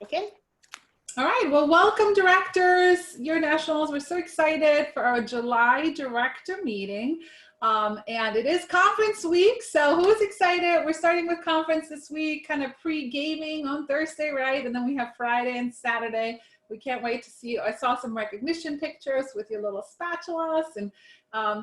Okay. All right. Well, welcome, directors, your nationals. We're so excited for our July director meeting. And it is conference week. So who's excited? We're starting with conference this week, kind of pre-gaming on Thursday, right? And then we have Friday and Saturday. We can't wait to see. I saw some recognition pictures with your little spatulas. And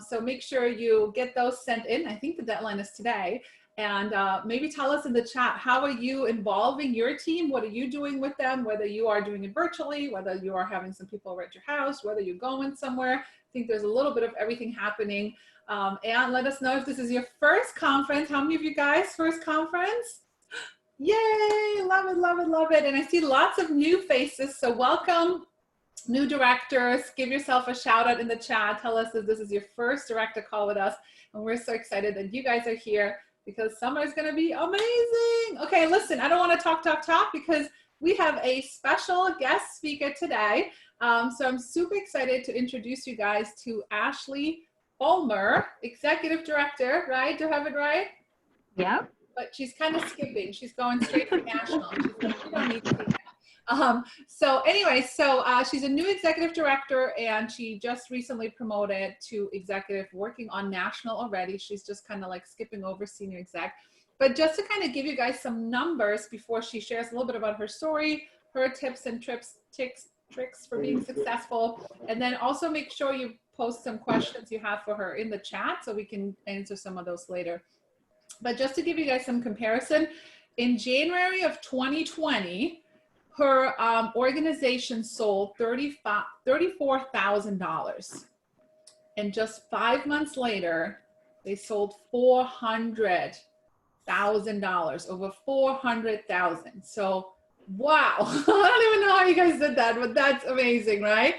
so make sure you get those sent in. I think the deadline is today. And maybe tell us in the chat, how are you involving your team? What are you doing with them? Whether you are doing it virtually, whether you are having some people over at your house, whether you're going somewhere. I think there's a little bit of everything happening. And let us know if this is your first conference. How many of you guys first conference? Yay, love it, love it, love it. And I see lots of new faces, so welcome. New directors, give yourself a shout out in the chat. Tell us that this is your first director call with us. And we're so excited that you guys are here because summer is going to be amazing. Okay, listen, I don't want to talk because we have a special guest speaker today. So I'm super excited to introduce you guys to Ashley Ulmer, Executive Director, right? Do I have it right? Yep. But she's kind of skipping. She's going straight to national. She's like, we don't need to do that. So anyway, she's a new executive director and she just recently promoted to executive, working on national already. She's just kind of like skipping over senior exec. But just to kind of give you guys some numbers before she shares a little bit about her story, her tips and tricks for being successful. And then also make sure you post some questions you have for her in the chat so we can answer some of those later. But just to give you guys some comparison, in January of 2020, her organization sold $34,000. And just 5 months later, they sold $400,000, over 400,000. So, wow, I don't even know how you guys did that, but that's amazing, right?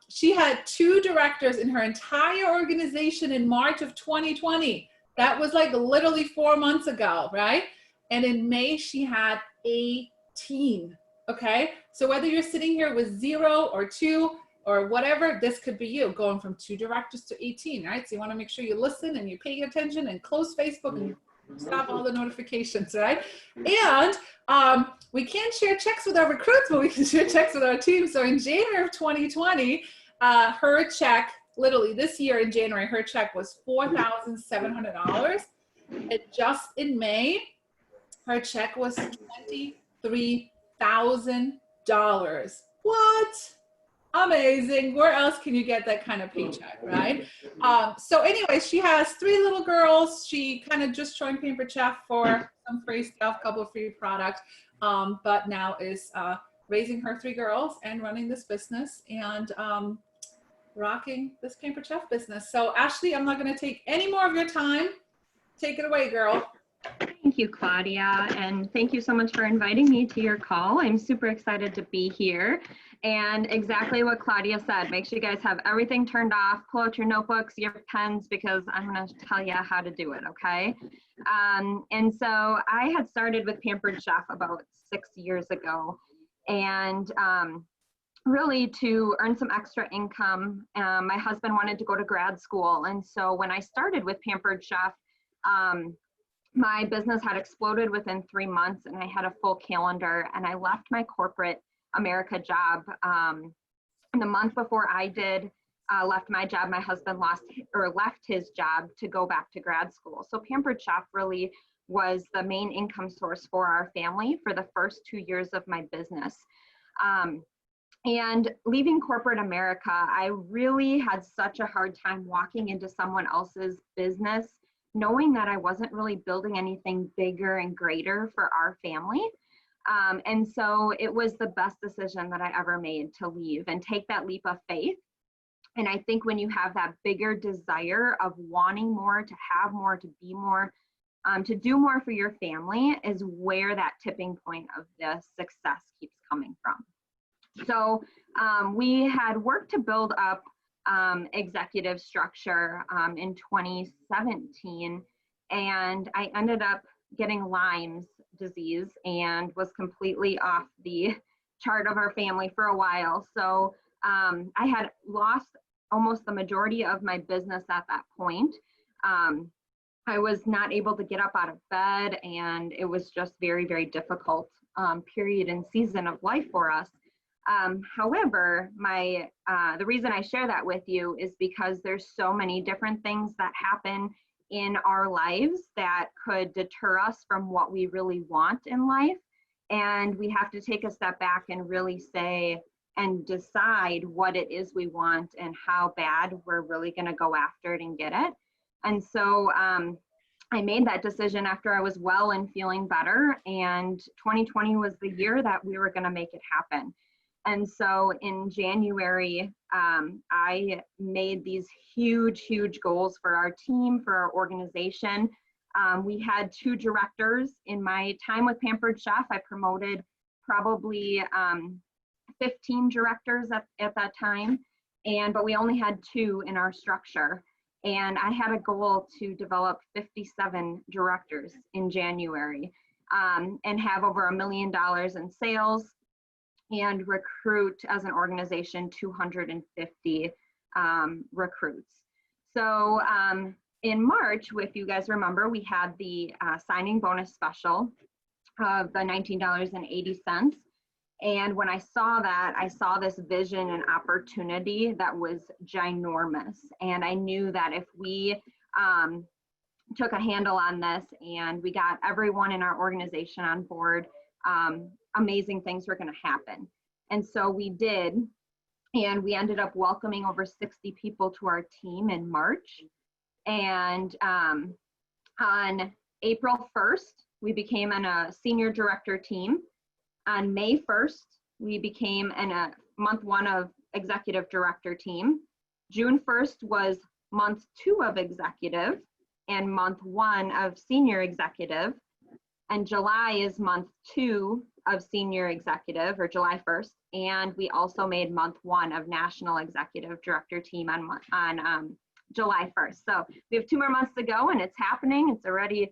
She had 2 directors in her entire organization in March of 2020. That was like literally 4 months ago, right? And in May, she had 18. Okay, so whether you're sitting here with 0 or 2 or whatever, this could be you going from 2 directors to 18, right? So you want to make sure you listen and you pay attention and close Facebook and stop all the notifications, right? And we can't share checks with our recruits, but we can share checks with our team. So in January of 2020, her check, literally this year in January, her check was $4,700. And just in May, her check was $23,000. What? Amazing. Where else can you get that kind of paycheck, right? So anyway, she has 3 little girls. She kind of just joined Pampered Chef for some free stuff, couple of free products, but now is raising her 3 girls and running this business and rocking this Pampered Chef business. So Ashley, I'm not going to take any more of your time. Take it away, girl. Thank you, Claudia, and thank you so much for inviting me to your call. I'm super excited to be here. And exactly what Claudia said, make sure you guys have everything turned off, pull out your notebooks, your pens, because I'm going to tell you how to do it, okay? And so I had started with Pampered Chef about 6 years ago, and really to earn some extra income. My husband wanted to go to grad school, and so when I started with Pampered Chef, my business had exploded within 3 months and I had a full calendar, and I left my corporate America job. The month before I did, left my job, my husband left his job to go back to grad school. So Pampered Chef really was the main income source for our family for the first 2 years of my business. And leaving corporate America, I really had such a hard time walking into someone else's business, knowing that I wasn't really building anything bigger and greater for our family. And so it was the best decision that I ever made to leave and take that leap of faith. And I think when you have that bigger desire of wanting more, to have more, to be more, to do more for your family is where that tipping point of the success keeps coming from. So we had worked to build up executive structure in 2017, and I ended up getting Lyme's disease and was completely off the chart of our family for a while. So I had lost almost the majority of my business at that point. I was not able to get up out of bed, and it was just very, very difficult period and season of life for us. However, the reason I share that with you is because there's so many different things that happen in our lives that could deter us from what we really want in life. And we have to take a step back and really say and decide what it is we want and how bad we're really going to go after it and get it. And so I made that decision after I was well and feeling better. And 2020 was the year that we were going to make it happen. And so in January, I made these huge, huge goals for our team, for our organization. We had 2 directors. In my time with Pampered Chef, I promoted probably 15 directors at that time, but we only had 2 in our structure. And I had a goal to develop 57 directors in January and have over $1 million in sales and recruit as an organization 250 recruits. So in March, if you guys remember, we had the signing bonus special of the $19.80. And when I saw that, I saw this vision and opportunity that was ginormous. And I knew that if we took a handle on this and we got everyone in our organization on board, amazing things were going to happen. And so we did. And we ended up welcoming over 60 people to our team in March. And on April 1st, we became a senior director team. On May 1st, we became month 1 of executive director team. June 1st was month 2 of executive and month 1 of senior executive. And July is month 2 of senior executive, or July 1st. And we also made month 1 of national executive director team on July 1st. So we have 2 more months to go, and it's happening. It's already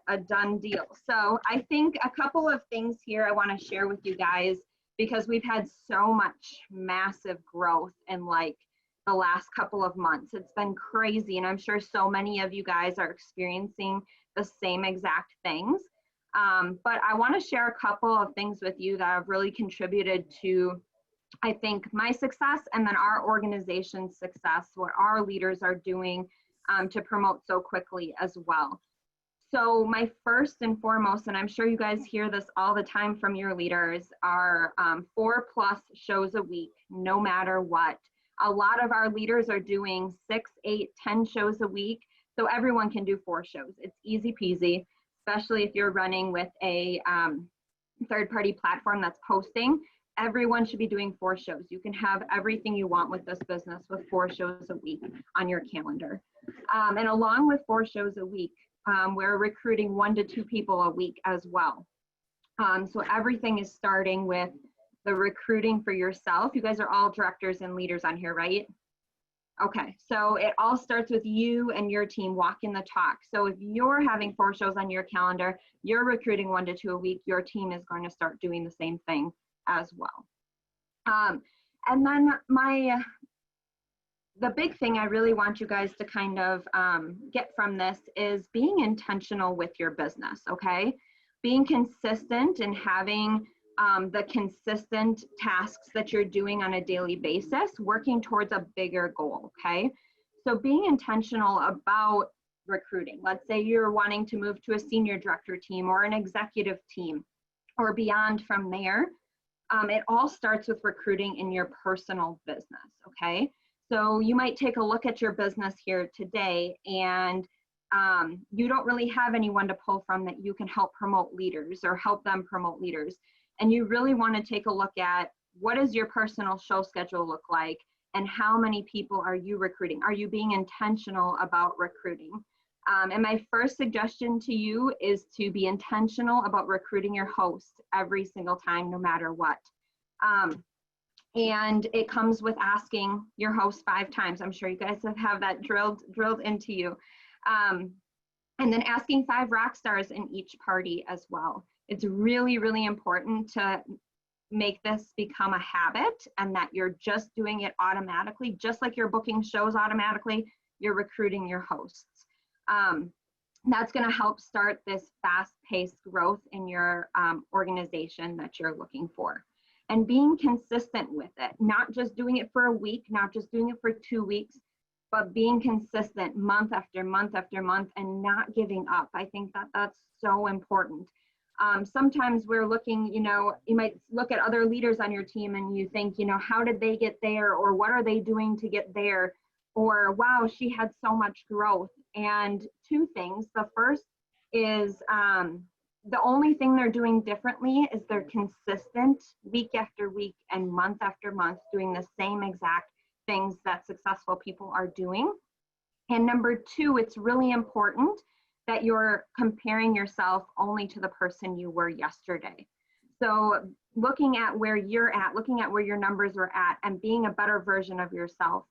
a done deal. So I think a couple of things here I want to share with you guys, because we've had so much massive growth in like the last couple of months. It's been crazy. And I'm sure so many of you guys are experiencing the same exact things. But I want to share a couple of things with you that have really contributed to, I think, my success and then our organization's success, what our leaders are doing to promote so quickly as well. So my first and foremost, and I'm sure you guys hear this all the time from your leaders, are 4+ shows a week, no matter what. A lot of our leaders are doing 6, 8, 10 shows a week, so everyone can do 4 shows. It's easy peasy, especially if you're running with a third-party platform that's posting. Everyone should be doing 4 shows. You can have everything you want with this business with 4 shows a week on your calendar. And along with 4 shows a week, we're recruiting 1 to 2 people a week as well. So everything is starting with the recruiting for yourself. You guys are all directors and leaders on here, right? Okay, so it all starts with you and your team walking the talk. So if you're having 4 shows on your calendar, you're recruiting 1 to 2 a week, your team is going to start doing the same thing as well. And then the big thing I really want you guys to kind of get from this is being intentional with your business, okay? Being consistent and having the consistent tasks that you're doing on a daily basis, working towards a bigger goal, okay? So being intentional about recruiting. Let's say you're wanting to move to a senior director team or an executive team or beyond from there. It all starts with recruiting in your personal business, okay? So you might take a look at your business here today and you don't really have anyone to pull from that you can help promote leaders or help them promote leaders. And you really want to take a look at what does your personal show schedule look like and how many people are you recruiting? Are you being intentional about recruiting? And my first suggestion to you is to be intentional about recruiting your host every single time, no matter what. And it comes with asking your host 5 times. I'm sure you guys have that drilled into you. And then asking 5 rock stars in each party as well. It's really, really important to make this become a habit and that you're just doing it automatically, just like you're booking shows automatically, you're recruiting your hosts. That's going to help start this fast-paced growth in your organization that you're looking for. And being consistent with it, not just doing it for a week, not just doing it for 2 weeks, but being consistent month after month after month and not giving up. I think that that's so important. Sometimes we're looking, you know, you might look at other leaders on your team and you think, you know, how did they get there, or what are they doing to get there? Or, wow, she had so much growth. And two things. The first is the only thing they're doing differently is they're consistent week after week and month after month doing the same exact things that successful people are doing. And number two, it's really important that you're comparing yourself only to the person you were yesterday. So looking at where you're at, looking at where your numbers are at, and being a better version of yourself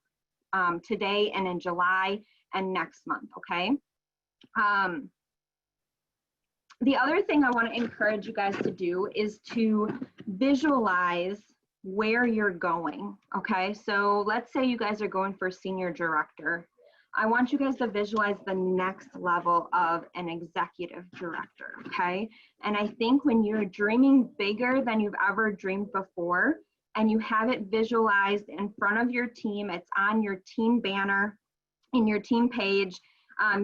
today and in July and next month, okay? The other thing I want to encourage you guys to do is to visualize where you're going, okay? So let's say you guys are going for senior director. I want you guys to visualize the next level of an executive director, okay? And I think when you're dreaming bigger than you've ever dreamed before, and you have it visualized in front of your team, it's on your team banner, in your team page,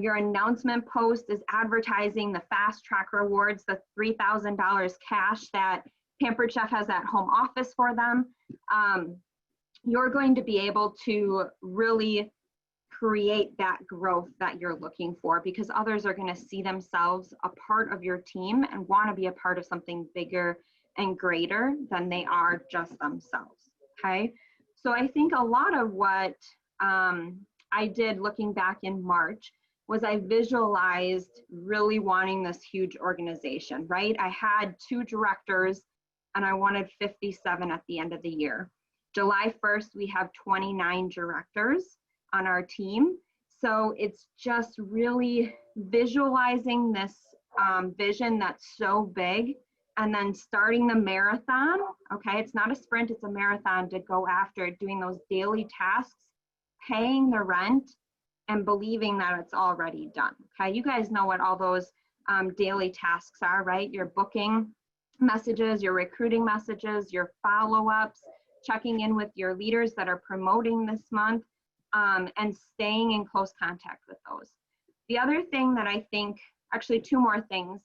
your announcement post is advertising the Fast Track Rewards, the $3,000 cash that Pampered Chef has at home office for them. You're going to be able to really create that growth that you're looking for, because others are going to see themselves a part of your team and want to be a part of something bigger and greater than they are just themselves, okay? So I think a lot of what I did looking back in March was I visualized really wanting this huge organization, right? I had 2 directors and I wanted 57 at the end of the year. July 1st, we have 29 directors on our team. So it's just really visualizing this vision that's so big, and then starting the marathon, okay? It's not a sprint, it's a marathon to go after it, doing those daily tasks, paying the rent, and believing that it's already done, okay? You guys know what all those daily tasks are, right? Your booking messages, your recruiting messages, your follow-ups, checking in with your leaders that are promoting this month, and staying in close contact with those. The other thing that I think, actually 2 more things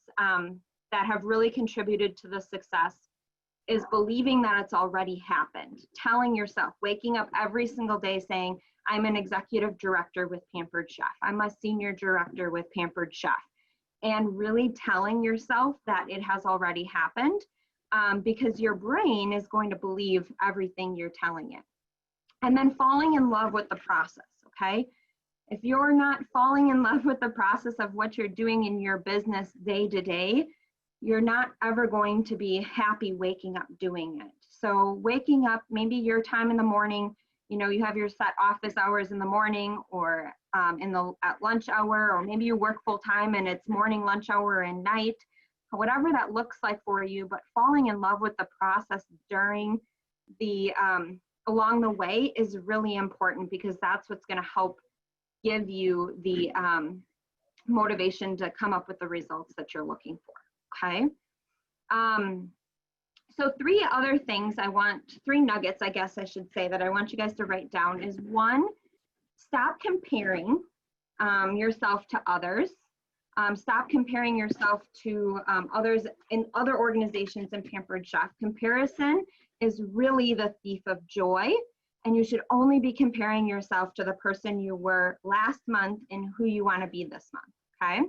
that have really contributed to the success is believing that it's already happened. Telling yourself, waking up every single day saying, I'm an executive director with Pampered Chef. I'm a senior director with Pampered Chef. And really telling yourself that it has already happened, because your brain is going to believe everything you're telling it. And then falling in love with the process, okay? If you're not falling in love with the process of what you're doing in your business day to day, you're not ever going to be happy waking up doing it. So waking up, maybe your time in the morning, you know, you have your set office hours in the morning, or at lunch hour, or maybe you work full time and it's morning, lunch hour, and night, whatever that looks like for you. But falling in love with the process during the along the way is really important, because that's what's going to help give you the motivation to come up with the results that you're looking for, okay? So 3 other things 3 nuggets, I guess I should say, that I want you guys to write down is: 1, stop comparing yourself to others. Stop comparing yourself to others in other organizations in Pampered Chef. Comparison is really the thief of joy, and you should only be comparing yourself to the person you were last month and who you want to be this month, okay?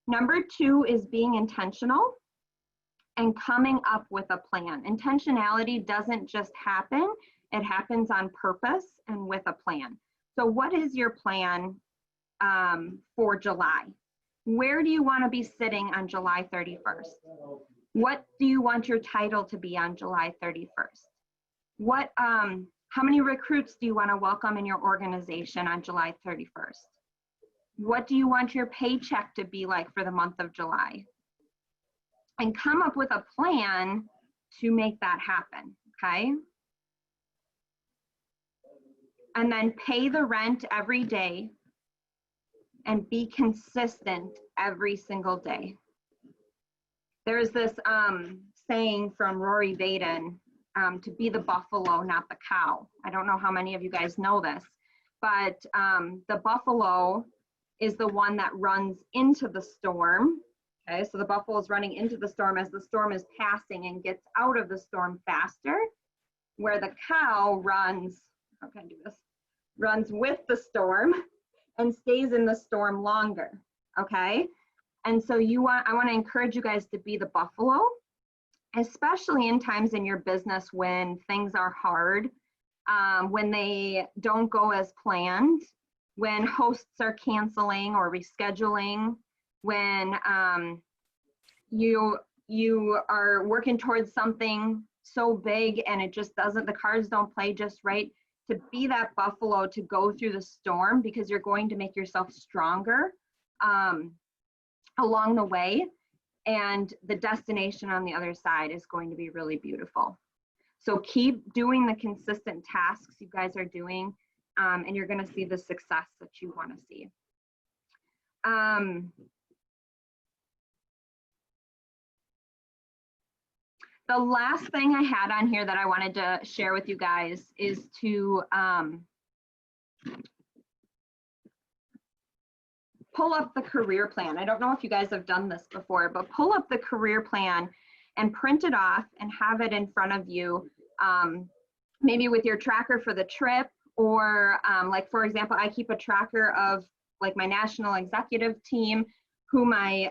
Number 2 is being intentional and coming up with a plan. Intentionality doesn't just happen, it happens on purpose and with a plan. So what is your plan for July? Where do you want to be sitting on July 31st? What do you want your title to be on July 31st? How many recruits do you want to welcome in your organization on July 31st? What do you want your paycheck to be like for the month of July? And come up with a plan to make that happen, okay? And then pay the rent every day and be consistent every single day. There's this saying from Rory Vaden, to be the buffalo, not the cow. I don't know how many of you guys know this, but the buffalo is the one that runs into the storm. Okay, so the buffalo is running into the storm as the storm is passing and gets out of the storm faster, where the cow runs, how can I do this? Runs with the storm and stays in the storm longer, okay? And so I want to encourage you guys to be the buffalo, especially in times in your business when things are hard, when they don't go as planned, when hosts are canceling or rescheduling, when you are working towards something so big and it just doesn't, the cards don't play just right. To be that buffalo to go through the storm, because you're going to make yourself stronger along the way, and the destination on the other side is going to be really beautiful. So keep doing the consistent tasks you guys are doing, and you're going to see the success that you want to see. The last thing I had on here that I wanted to share with you guys is to pull up the career plan. I don't know if you guys have done this before, but pull up the career plan and print it off and have it in front of you, maybe with your tracker for the trip, or like, for example, I keep a tracker of like my national executive team, who my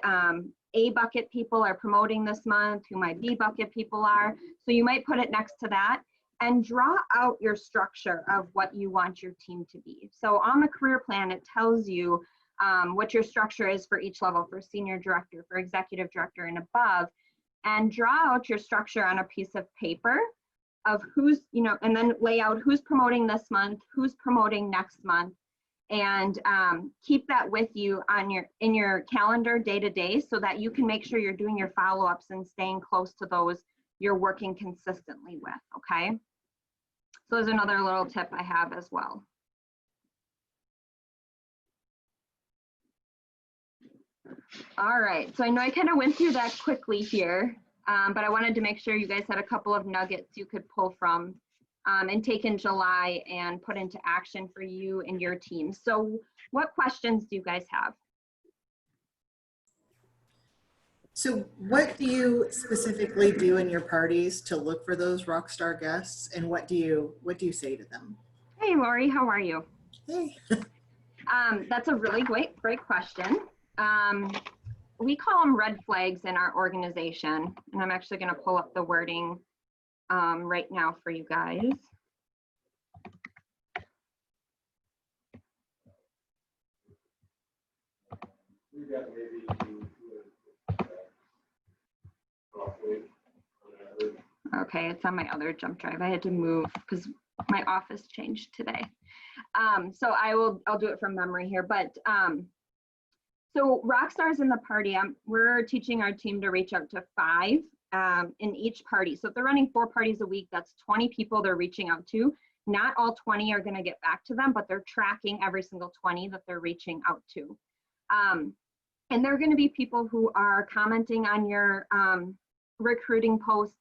A bucket people are promoting this month, who my B bucket people are. So you might put it next to that and draw out your structure of what you want your team to be. So on the career plan, it tells you what your structure is for each level, for senior director, for executive director and above, and draw out your structure on a piece of paper of who's, and then lay out who's promoting this month, who's promoting next month, and keep that with you on in your calendar day to day, so that you can make sure you're doing your follow-ups and staying close to those you're working consistently with, okay? So there's another little tip I have as well. All right, so I know I kind of went through that quickly here, but I wanted to make sure you guys had a couple of nuggets you could pull from and take in July and put into action for you and your team. So what questions do you guys have? So what do you specifically do in your parties to look for those rock star guests, and what do you say to them? Hey, Lori, how are you? Hey. That's a really great question. We call them red flags in our organization, and I'm actually going to pull up the wording right now for you guys. Okay, it's on my other jump drive. I had to move because my office changed today. So I'll do it from memory here, but so rock stars in the party, we're teaching our team to reach out to 5 in each party. So if they're running 4 parties a week, that's 20 people they're reaching out to. Not all 20 are going to get back to them, but they're tracking every single 20 that they're reaching out to. And they're going to be people who are commenting on your recruiting posts.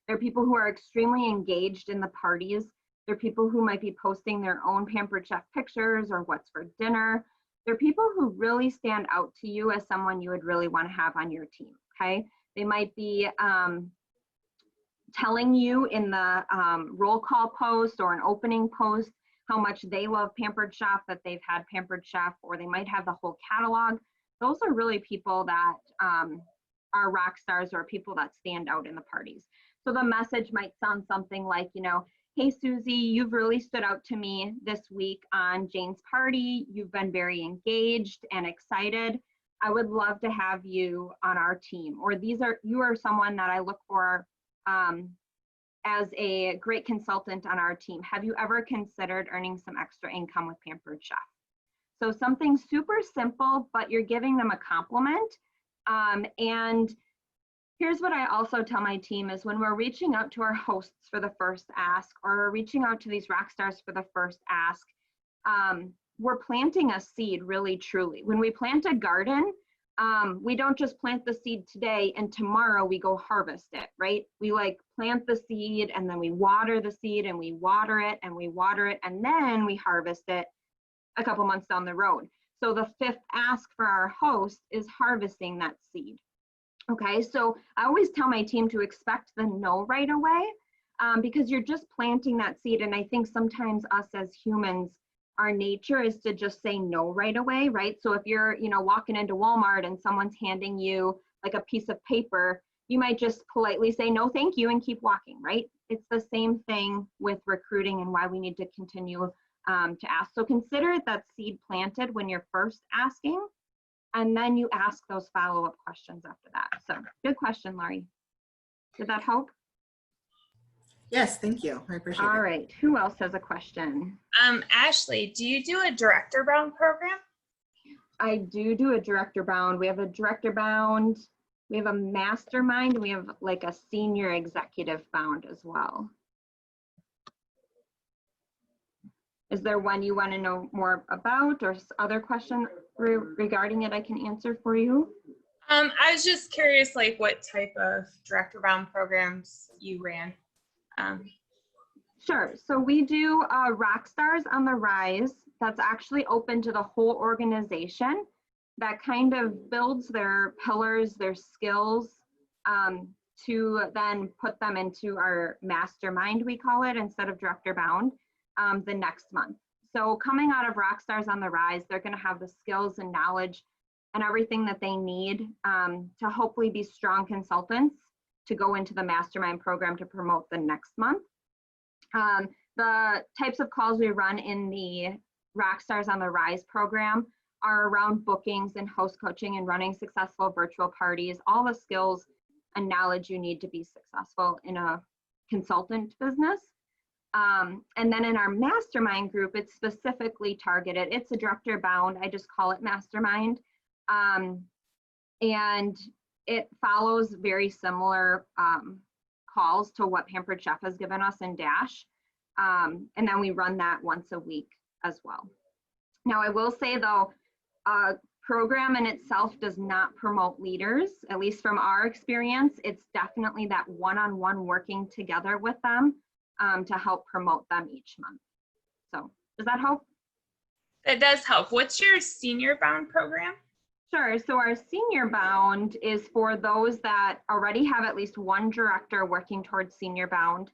They're people who are extremely engaged in the parties. They're people who might be posting their own Pampered Chef pictures or what's for dinner. They're people who really stand out to you as someone you would really want to have on your team, okay? They might be telling you in the roll call post or an opening post how much they love Pampered Chef, that they've had Pampered Chef, or they might have the whole catalog. Those are really people that are rock stars, or people that stand out in the parties. So the message might sound something like, hey, Susie, you've really stood out to me this week on Jane's party. You've been very engaged and excited. I would love to have you on our team. Or you are someone that I look for as a great consultant on our team. Have you ever considered earning some extra income with Pampered Chef? So something super simple, but you're giving them a compliment. And here's what I also tell my team is, when we're reaching out to our hosts for the first ask, or reaching out to these rock stars for the first ask, we're planting a seed, really truly. When we plant a garden, We don't just plant the seed today and tomorrow we go harvest it, right? We like plant the seed and then we water the seed and we water it and we water it and then we harvest it a couple months down the road. So the fifth ask for our host is harvesting that seed. Okay, so I always tell my team to expect the no right away, because you're just planting that seed. And I think sometimes us as humans, our nature is to just say no right away, right? So if you're, walking into Walmart and someone's handing you like a piece of paper, you might just politely say no, thank you, and keep walking, right? It's the same thing with recruiting and why we need to continue to ask. So consider that seed planted when you're first asking, and then you ask those follow-up questions after that. So good question, Laurie. Did that help? Yes, thank you. I appreciate it. All right, who else has a question? Ashley, do you do a director bound program? I do a director bound. We have a director bound, we have a mastermind, and we have like a senior executive bound as well. Is there one you want to know more about, or other question regarding it I can answer for you? I was just curious, like what type of director bound programs you ran. Sure. So we do Rockstars on the Rise. That's actually open to the whole organization. That kind of builds their pillars, their skills, to then put them into our mastermind, we call it, instead of director bound, the next month. So coming out of Rockstars on the Rise, they're going to have the skills and knowledge and everything that they need to hopefully be strong consultants to go into the mastermind program to promote the next month. The types of calls we run in the Rockstars on the Rise program are around bookings and host coaching and running successful virtual parties, all the skills and knowledge you need to be successful in a consultant business. And then in our mastermind group, it's specifically targeted. It's a director bound. I just call it mastermind. And it follows very similar calls to what Pampered Chef has given us in Dash. And then we run that once a week as well. Now, I will say though, program in itself does not promote leaders, at least from our experience. It's definitely that one-on-one working together with them to help promote them each month. So does that help? That does help. What's your senior bound program? Sure. So our senior bound is for those that already have at least one director working towards senior bound,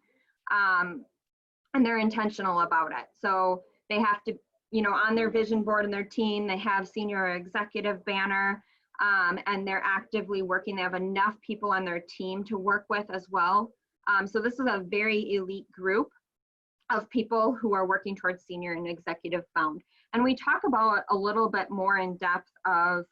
and they're intentional about it. So they have to, on their vision board and their team, they have senior executive banner, and they're actively working. They have enough people on their team to work with as well. So this is a very elite group of people who are working towards senior and executive bound. And we talk about a little bit more in depth of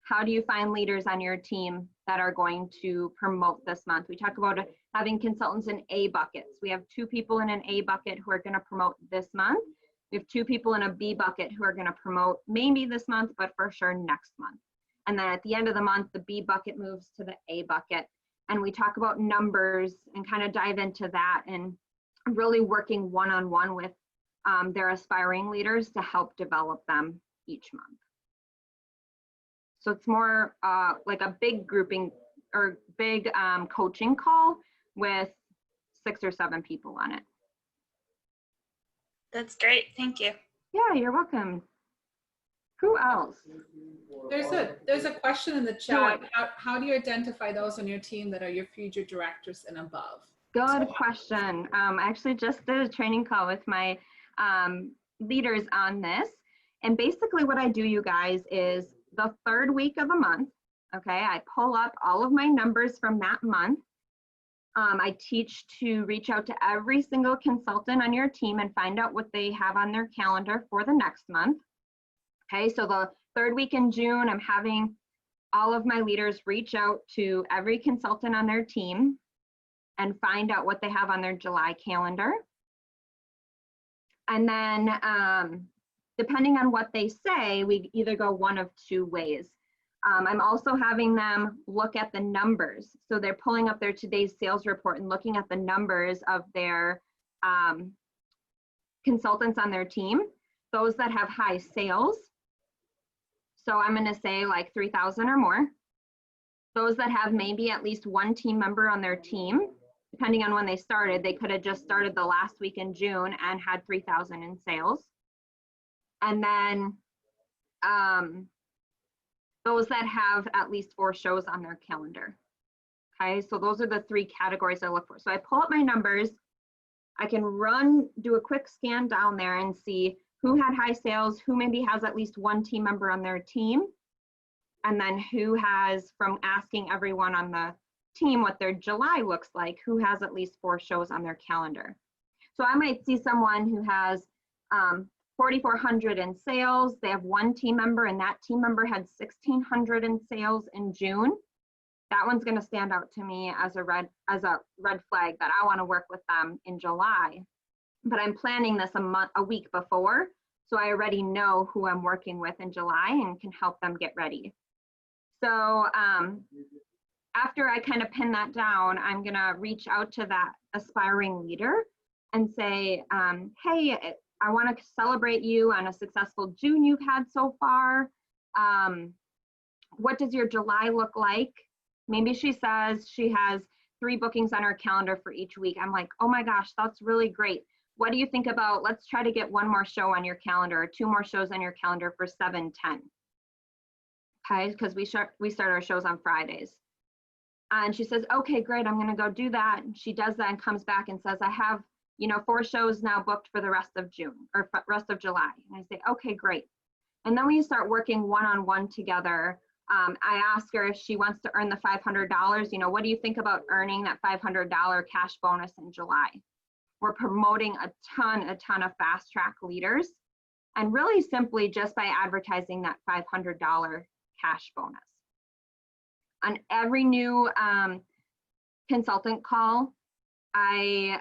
how do you find leaders on your team that are going to promote this month. We talk about having consultants in A buckets. We have 2 people in an A bucket who are going to promote this month. We have 2 people in a B bucket who are going to promote maybe this month, but for sure next month. And then at the end of the month, the B bucket moves to the A bucket. And we talk about numbers and kind of dive into that and really working one-on-one with their aspiring leaders to help develop them each month. So it's more like a big grouping or big coaching call with 6 or 7 people on it. That's great. Thank you. Yeah, you're welcome. Who else? There's a question in the chat. How do you identify those on your team that are your future directors and above? Good question. I actually just did a training call with my leaders on this. And basically what I do, you guys, is the 3rd week of a month, okay, I pull up all of my numbers from that month. I teach to reach out to every single consultant on your team and find out what they have on their calendar for the next month. Okay, so the 3rd week in June, I'm having all of my leaders reach out to every consultant on their team and find out what they have on their July calendar. And then depending on what they say, we either go one of 2 ways. I'm also having them look at the numbers. So they're pulling up their today's sales report and looking at the numbers of their consultants on their team, those that have high sales. So I'm going to say like 3,000 or more. Those that have maybe at least one team member on their team, depending on when they started, they could have just started the last week in June and had 3,000 in sales. And then those that have at least 4 shows on their calendar. Okay, so those are the 3 categories I look for. So I pull up my numbers. I can do a quick scan down there and see who had high sales, who maybe has at least one team member on their team, and then who has, from asking everyone on the team what their July looks like, who has at least 4 shows on their calendar. So I might see someone who has 4,400 in sales. They have one team member, and that team member had 1,600 in sales in June. That one's going to stand out to me as a red flag that I want to work with them in July. But I'm planning this a week before, so I already know who I'm working with in July and can help them get ready. So after I kind of pin that down, I'm going to reach out to that aspiring leader and say, hey, I want to celebrate you on a successful June you've had so far. What does your July look like? Maybe she says she has 3 bookings on her calendar for each week. I'm like, oh my gosh, that's really great. What do you think about, let's try to get 1 more show on your calendar, or 2 more shows on your calendar for 7/10. Okay, because we start our shows on Fridays. And she says, okay, great, I'm gonna go do that. And she does that and comes back and says, I have 4 shows now booked for the rest of June or rest of July. And I say, okay, great. And then we start working one-on-one together. I ask her if she wants to earn the $500. What do you think about earning that $500 cash bonus in July? We're promoting a ton of fast track leaders, and really simply just by advertising that $500 cash bonus. On every new consultant call, I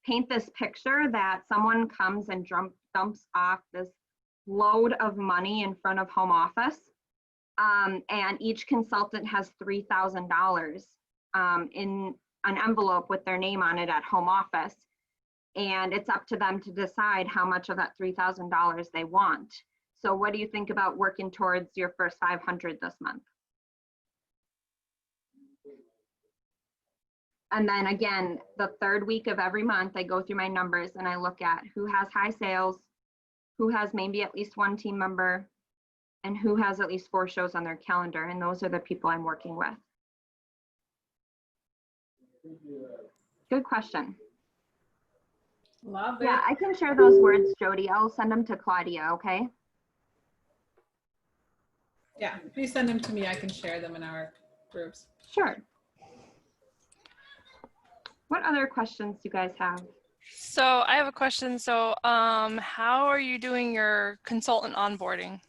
paint this picture that someone comes and dumps off this load of money in front of home office. And each consultant has $3,000 in an envelope with their name on it at home office. And it's up to them to decide how much of that $3,000 they want. So what do you think about working towards your first 500 this month? And then again, the 3rd week of every month, I go through my numbers and I look at who has high sales, who has maybe at least 1 team member, and who has at least 4 shows on their calendar. And those are the people I'm working with. Good question. Love it. Yeah, I can share those words, Jody. I'll send them to Claudia, okay? Yeah, please send them to me. I can share them in our groups. Sure. What other questions do you guys have? So I have a question. So how are you doing your consultant onboarding?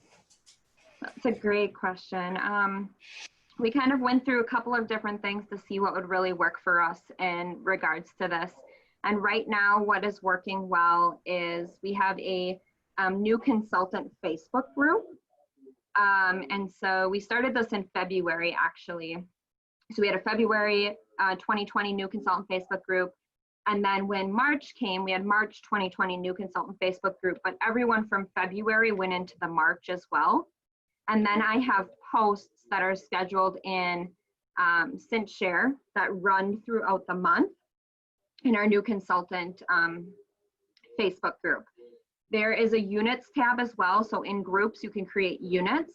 That's a great question. We kind of went through a couple of different things to see what would really work for us in regards to this. And right now, what is working well is we have a new consultant Facebook group. And so we started this in February, actually. So we had a February 2020 new consultant Facebook group. And then when March came, we had March 2020 new consultant Facebook group, but everyone from February went into the March as well. And then I have posts that are scheduled in CintShare that run throughout the month in our new consultant Facebook group. There is a units tab as well. So in groups, you can create units.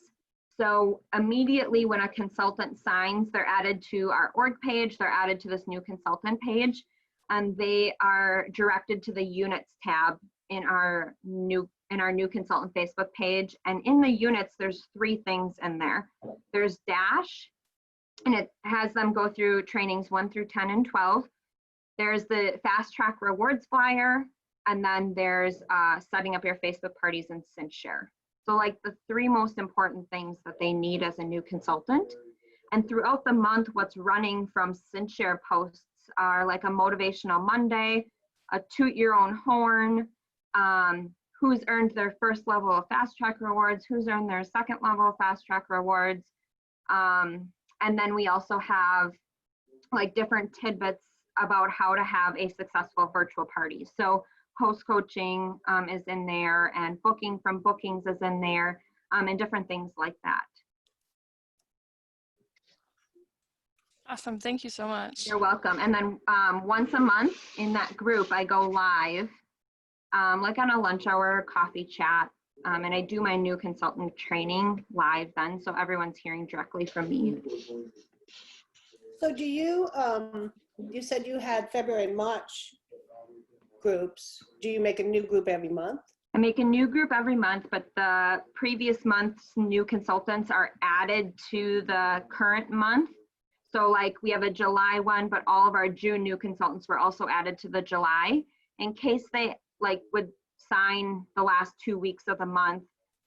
So immediately when a consultant signs, they're added to our org page, they're added to this new consultant page, and they are directed to the units tab in our new consultant Facebook page. And in the units, there's 3 things in there. There's Dash, and it has them go through trainings 1 through 10 and 12. There's the Fast Track Rewards flyer, and then there's setting up your Facebook parties in CintShare. So like the 3 most important things that they need as a new consultant. And throughout the month, what's running from CintShare posts are like a motivational Monday, a toot your own horn, who's earned their first level of Fast Track Rewards, who's earned their second level of Fast Track Rewards. And then we also have like different tidbits about how to have a successful virtual party. So host coaching is in there, and booking from bookings is in there. and different things like that. Awesome. Thank you so much. You're welcome. And then once a month in that group, I go live, like on a lunch hour coffee chat. And I do my new consultant training live then, so everyone's hearing directly from me. So do you, you said you had February and March groups. Do you make a new group every month? I make a new group every month, but the previous month's new consultants are added to the current month. So like we have a July one, but all of our June new consultants were also added to the July in case they like would sign the last 2 weeks of the month.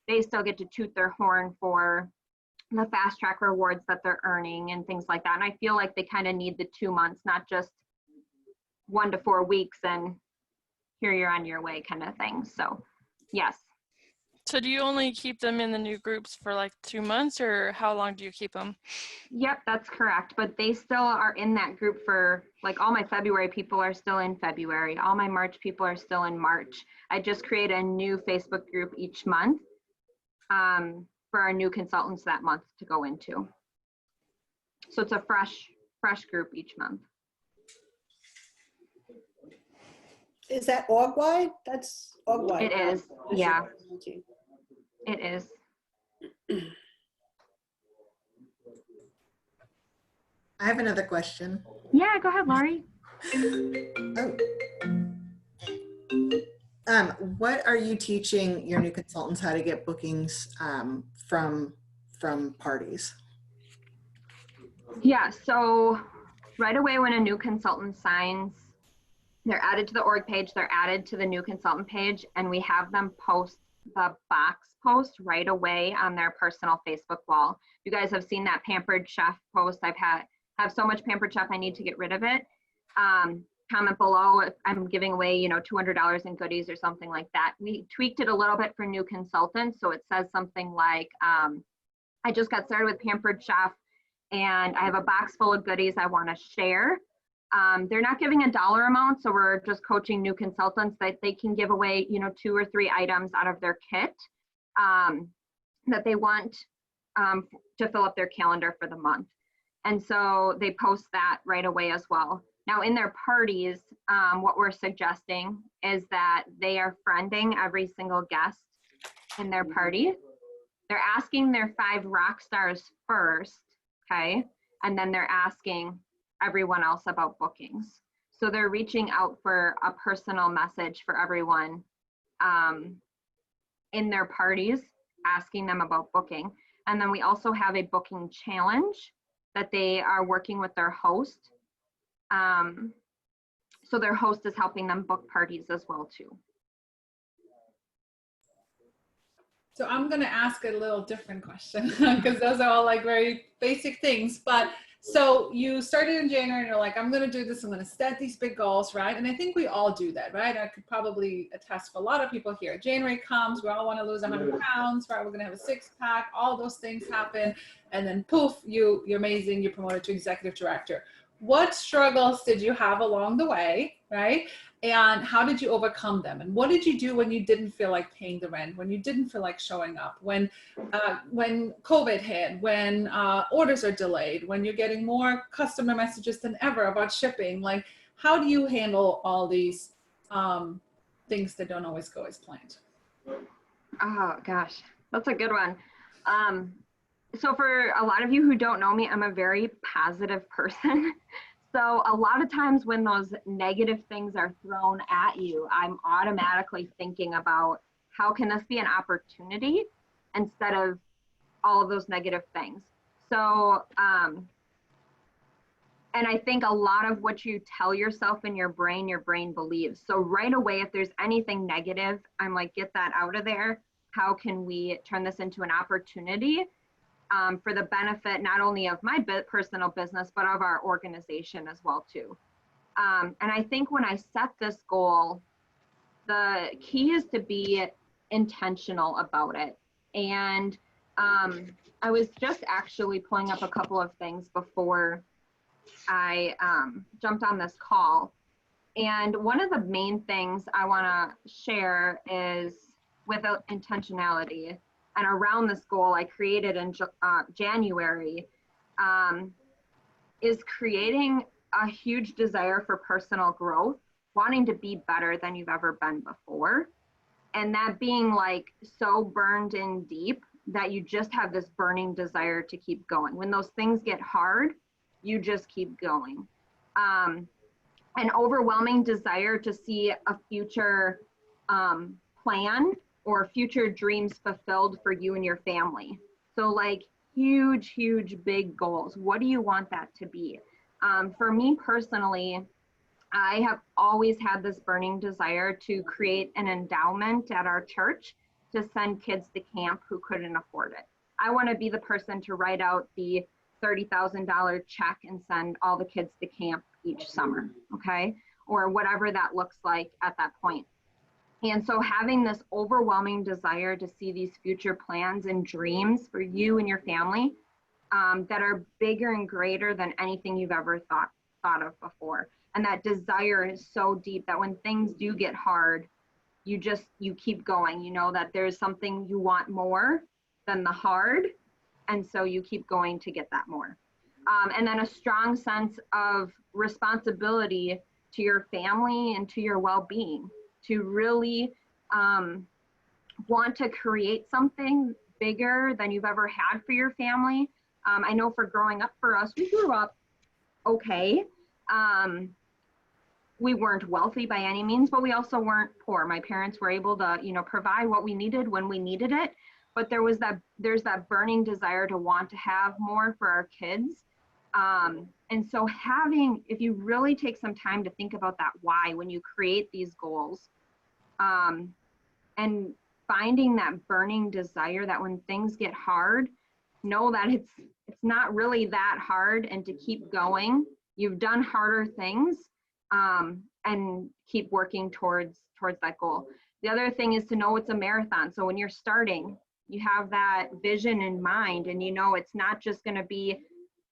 They still get to toot their horn for the fast track rewards that they're earning and things like that. And I feel like they kind of need the 2 months, not just 1 to 4 weeks and here you're on your way kind of thing. So yes. So do you only keep them in the new groups for like 2 months, or how long do you keep them? Yep, that's correct. But they still are in that group for, like, all my February people are still in February. All my March people are still in March. I just create a new Facebook group each month for our new consultants that month to go into. So it's a fresh group each month. Is that org-wide? That's org-wide. It is, yeah, it is. I have another question. Yeah, go ahead, Laurie. What are you teaching your new consultants how to get bookings from parties? Yeah, so right away when a new consultant signs, they're added to the org page, they're added to the new consultant page, and we have them post the box post right away on their personal Facebook wall. You guys have seen that Pampered Chef post. Have so much Pampered Chef, I need to get rid of it. Comment below if I'm giving away, you know, $200 in goodies or something like that. We tweaked it a little bit for new consultants. So it says something like, I just got started with Pampered Chef and I have a box full of goodies I want to share. They're not giving a dollar amount, so we're just coaching new consultants that they can give away, you know, 2 or 3 items out of their kit that they want to fill up their calendar for the month. And so they post that right away as well. Now in their parties, what we're suggesting is that they are friending every single guest in their party. They're asking their 5 rock stars first, okay? And then they're asking everyone else about bookings. So they're reaching out for a personal message for everyone in their parties, asking them about booking. And then we also have a booking challenge that they are working with their host. So their host is helping them book parties as well too. So I'm going to ask a little different question because those are all like very basic things. But so you started in January and you're like, I'm going to do this. I'm going to set these big goals, right? And I think we all do that, right? I could probably attest for a lot of people here. January comes, we all want to lose 100 pounds, right? We're going to have a 6-pack. All those things happen. And then poof, you're amazing. You're promoted to executive director. What struggles did you have along the way, right? And how did you overcome them? And what did you do when you didn't feel like paying the rent, when you didn't feel like showing up, when COVID hit, when orders are delayed, when you're getting more customer messages than ever about shipping? Like, how do you handle all these things that don't always go as planned? Oh gosh, that's a good one. So for a lot of you who don't know me, I'm a very positive person. So a lot of times when those negative things are thrown at you, I'm automatically thinking about how can this be an opportunity instead of all of those negative things. So, and I think a lot of what you tell yourself in your brain believes. So right away, if there's anything negative, I'm like, get that out of there. How can we turn this into an opportunity? For the benefit not only of my personal business, but of our organization as well too. And I think when I set this goal, the key is to be intentional about it. And I was just actually pulling up a couple of things before I jumped on this call. And one of the main things I want to share is with intentionality and around this goal I created in January, is creating a huge desire for personal growth, wanting to be better than you've ever been before. And that being like so burned in deep that you just have this burning desire to keep going. When those things get hard, you just keep going. An overwhelming desire to see a future plan or future dreams fulfilled for you and your family. So like huge, huge, big goals. What do you want that to be? For me personally, I have always had this burning desire to create an endowment at our church to send kids to camp who couldn't afford it. I want to be the person to write out the $30,000 check and send all the kids to camp each summer, okay? Or whatever that looks like at that point. And so having this overwhelming desire to see these future plans and dreams for you and your family that are bigger and greater than anything you've ever thought of before. And that desire is so deep that when things do get hard, you keep going. You know that there's something you want more than the hard. And so you keep going to get that more. And then a strong sense of responsibility to your family and to your well-being, to really want to create something bigger than you've ever had for your family. I know for growing up for us, we grew up okay. We weren't wealthy by any means, but we also weren't poor. My parents were able to, provide what we needed when we needed it. But there's that burning desire to want to have more for our kids. And so if you really take some time to think about that why when you create these goals, and finding that burning desire that when things get hard, know that it's not really that hard and to keep going. You've done harder things, and keep working towards that goal. The other thing is to know it's a marathon. So when you're starting, you have that vision in mind, and it's not just going to be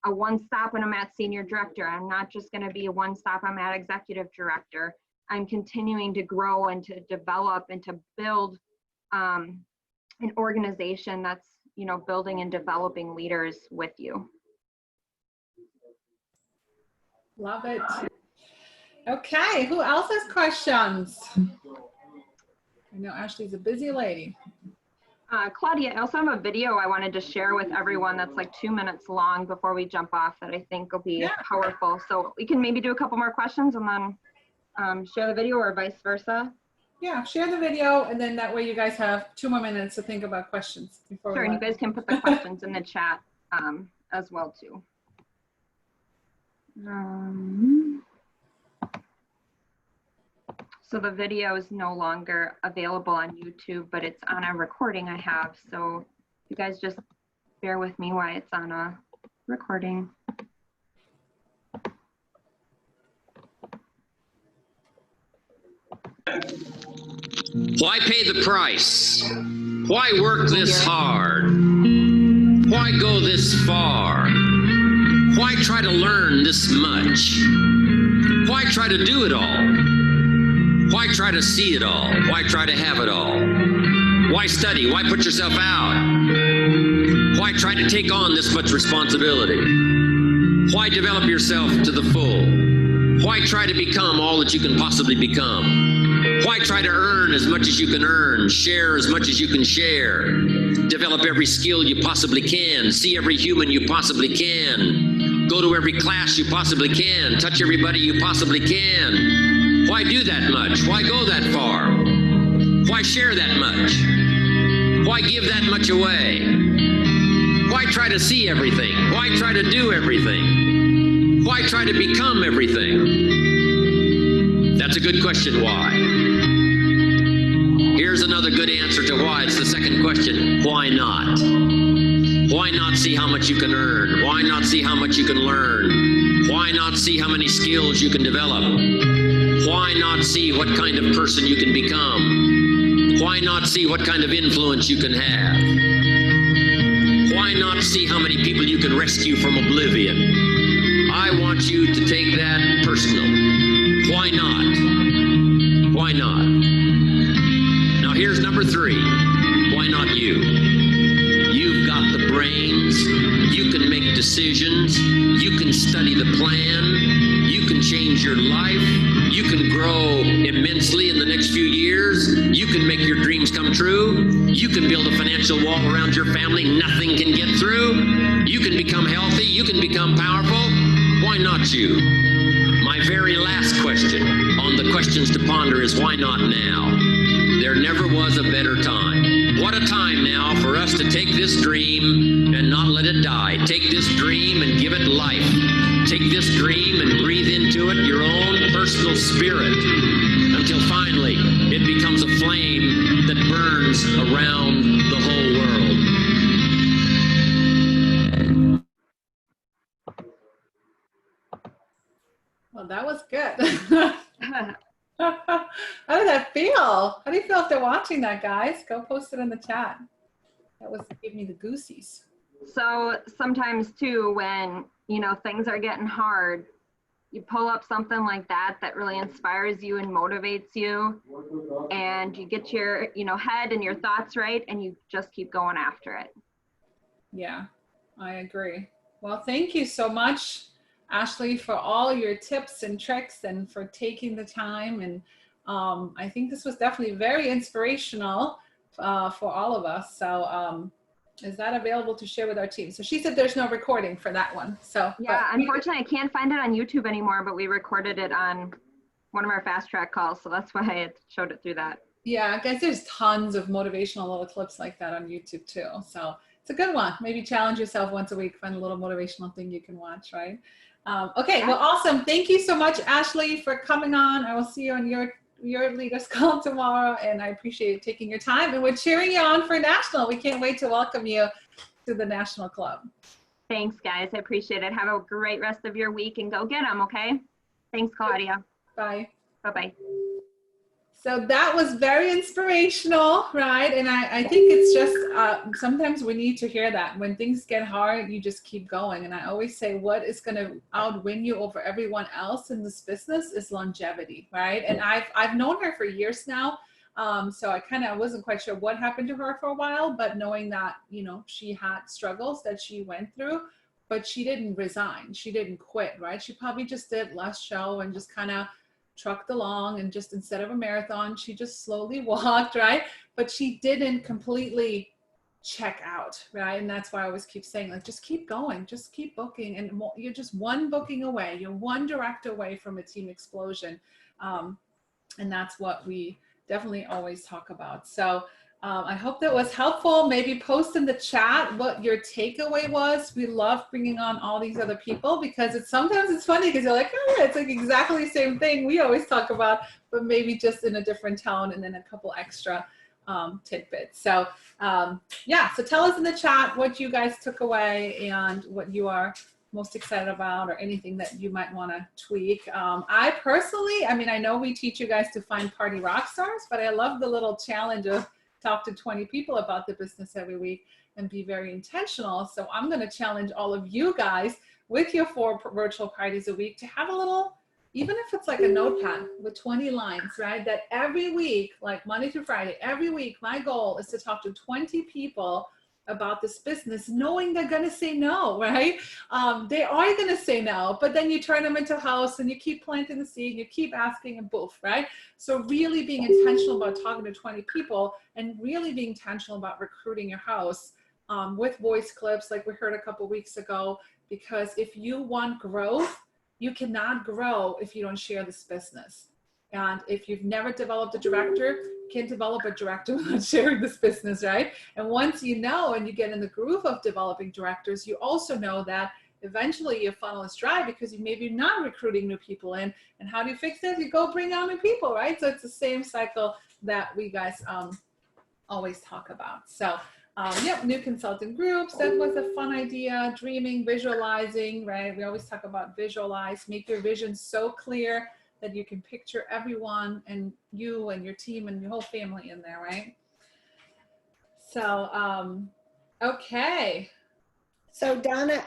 a one stop when I'm at senior director. I'm not just going to be a one stop I'm at executive director. I'm continuing to grow and to develop and to build an organization that's building and developing leaders with you. Love it. Okay, who else has questions? I know Ashley's a busy lady. Claudia, I also have a video I wanted to share with everyone that's like 2 minutes long before we jump off that I think will be powerful. So we can maybe do a couple more questions and then share the video, or vice versa. Yeah, share the video, and then that way you guys have 2 more minutes to think about questions before. Sure, and you guys can put the questions in the chat as well too. So the video is no longer available on YouTube, but it's on a recording I have. So you guys just bear with me while it's on a recording. Why pay the price? Why work this hard? Why go this far? Why try to learn this much? Why try to do it all? Why try to see it all? Why try to have it all? Why study? Why put yourself out? Why try to take on this much responsibility? Why develop yourself to the full? Why try to become all that you can possibly become? Why try to earn as much as you can earn, share as much as you can share, develop every skill you possibly can, see every human you possibly can, go to every class you possibly can, touch everybody you possibly can? Why do that much? Why go that far? Why share that much? Why give that much away? Why try to see everything? Why try to do everything? Why try to become everything? That's a good question, why? Here's another good answer to why. It's the second question, why not? Why not see how much you can earn? Why not see how much you can learn? Why not see how many skills you can develop? Why not see what kind of person you can become? Why not see what kind of influence you can have? Why not see how many people you can rescue from oblivion? I want you to take that personal. Why not? Why not? Now here's number 3. Why not you? decisions. You can study the plan. You can change your life. You can grow immensely in the next few years. You can make your dreams come true. You can build a financial wall around your family nothing can get through. You can become healthy. You can become powerful. Why not you? My very last question on the questions to ponder is why not now? There never was a better time. What a time now for us to take this dream and not let it die. Take this dream and give it life. Take this dream and breathe into it your own personal spirit until finally it becomes a flame that burns around the whole world. Well, that was good. How did that feel? How do you feel after watching that, guys? Go post it in the chat. That was gave me the goosies. So sometimes too, when, you know, things are getting hard, you pull up something like that that really inspires you and motivates you, and you get your, you know, head and your thoughts right, and you just keep going after it. Yeah, I agree. Well, thank you so much, Ashley, for all your tips and tricks and for taking the time. And I think this was definitely very inspirational for all of us. So is that available to share with our team? So she said there's no recording for that one. So yeah, unfortunately, I can't find it on YouTube anymore, but we recorded it on one of our fast track calls. So that's why I showed it through that. Yeah, guys, there's tons of motivational little clips like that on YouTube too. So it's a good one. Maybe challenge yourself once a week, find a little motivational thing you can watch, right? Okay, well, awesome. Thank you so much, Ashley, for coming on. I will see you on your leaders call tomorrow, and I appreciate you taking your time. And we're cheering you on for National. We can't wait to welcome you to the National Club. Thanks, guys. I appreciate it. Have a great rest of your week and go get them, okay? Thanks, Claudia. Bye. Bye-bye. So that was very inspirational, right? And I think it's just sometimes we need to hear that. When things get hard, you just keep going. And I always say what is going to outwin you over everyone else in this business is longevity, right? And I've known her for years now. So I wasn't quite sure what happened to her for a while, but knowing that, you know, she had struggles that she went through, but she didn't resign. She didn't quit, right? She probably just did less show and just kind of trucked along, and just instead of a marathon, she just slowly walked, right? But she didn't completely check out, right? And that's why I always keep saying, like, just keep going, just keep booking, and you're just one booking away, you're one direct away from a team explosion. And that's what we definitely always talk about. So I hope that was helpful. Maybe post in the chat what your takeaway was. We love bringing on all these other people because sometimes it's funny because you're like, oh yeah, it's like exactly the same thing we always talk about, but maybe just in a different tone and then a couple extra tidbits. So yeah, so tell us in the chat what you guys took away and what you are most excited about, or anything that you might want to tweak. I personally, I mean, I know we teach you guys to find party rock stars, but I love the little challenge of talk to 20 people about the business every week and be very intentional. So I'm going to challenge all of you guys with your 4 virtual parties a week to have a little, even if it's like a notepad with 20 lines, right? That every week, like Monday through Friday, every week, my goal is to talk to 20 people about this business, knowing they're going to say no, right? They are going to say no, but then you turn them into a house and you keep planting the seed, you keep asking and poof, right? So really being intentional about talking to 20 people and really being intentional about recruiting your house with voice clips like we heard a couple weeks ago, because if you want growth, you cannot grow if you don't share this business. And if you've never developed a director, you can't develop a director without sharing this business, right? And once you know and you get in the groove of developing directors, you also know that eventually your funnel is dry because you maybe not recruiting new people in. And how do you fix this? You go bring on new people, right? So it's the same cycle that we guys always talk about. So yep, new consultant groups, that was a fun idea. Dreaming, visualizing, right? We always talk about visualize, make your vision so clear that you can picture everyone and you and your team and your whole family in there, right? So, okay. So Donna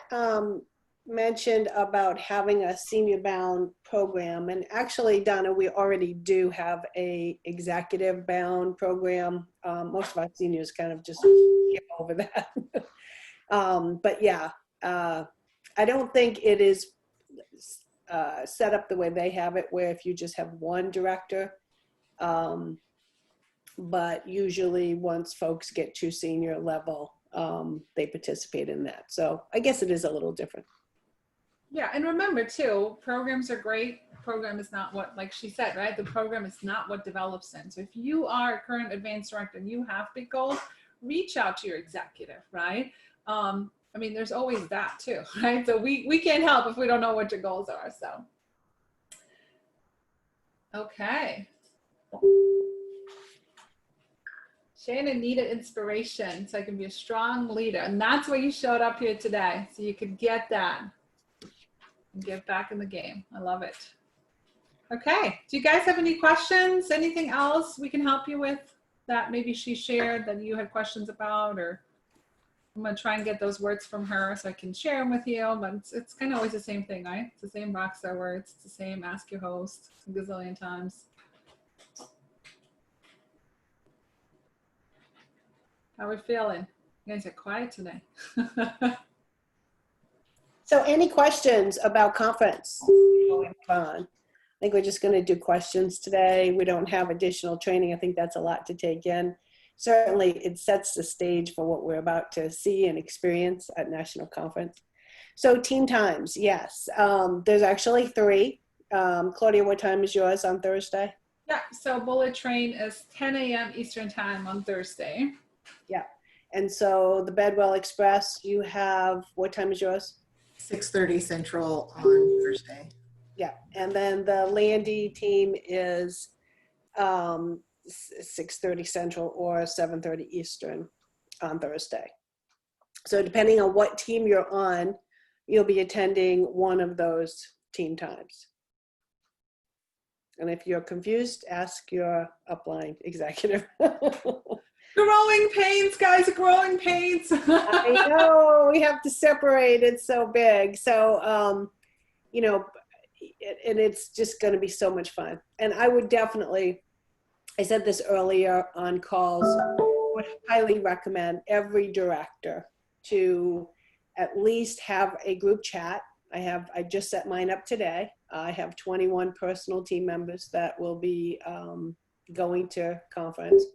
mentioned about having a senior bound program, and actually, Donna, we already do have a executive bound program. Most of our seniors kind of just skip over that. But yeah, I don't think it is set up the way they have it, where if you just have one director. But usually once folks get to senior level, they participate in that. So I guess it is a little different. Yeah, and remember too, programs are great. Program is not what, like she said, right? The program is not what develops in. So if you are a current advanced director and you have big goals, reach out to your executive, right? I mean, there's always that too, right? So we can't help if we don't know what your goals are, so. Okay. Shannon needed inspiration so I can be a strong leader. And that's why you showed up here today. So you could get that and get back in the game. I love it. Okay. Do you guys have any questions? Anything else we can help you with that maybe she shared that you had questions about? Or I'm going to try and get those words from her so I can share them with you. But it's kind of always the same thing, right? It's the same Rockstar words. It's the same ask your host a gazillion times. How are we feeling? You guys are quiet today. So any questions about conference? Going on. I think we're just going to do questions today. We don't have additional training. I think that's a lot to take in. Certainly it sets the stage for what we're about to see and experience at National Conference. So team times, yes. There's actually 3. Claudia, what time is yours on Thursday? Yeah, so Bullet Train is 10 a.m. Eastern time on Thursday. Yeah. And so the Bedwell Express, you have, what time is yours? 6:30 Central on Thursday. Yeah. And then the Landy team is 6:30 Central or 7:30 Eastern on Thursday. So depending on what team you're on, you'll be attending one of those team times. And if you're confused, ask your upline executive. Growing pains, guys, growing pains. I know, we have to separate, it's so big. So, you know, and it's just going to be so much fun. And I would definitely, I said this earlier on calls, would highly recommend every director to at least have a group chat. I just set mine up today. I have 21 personal team members that will be going to conference.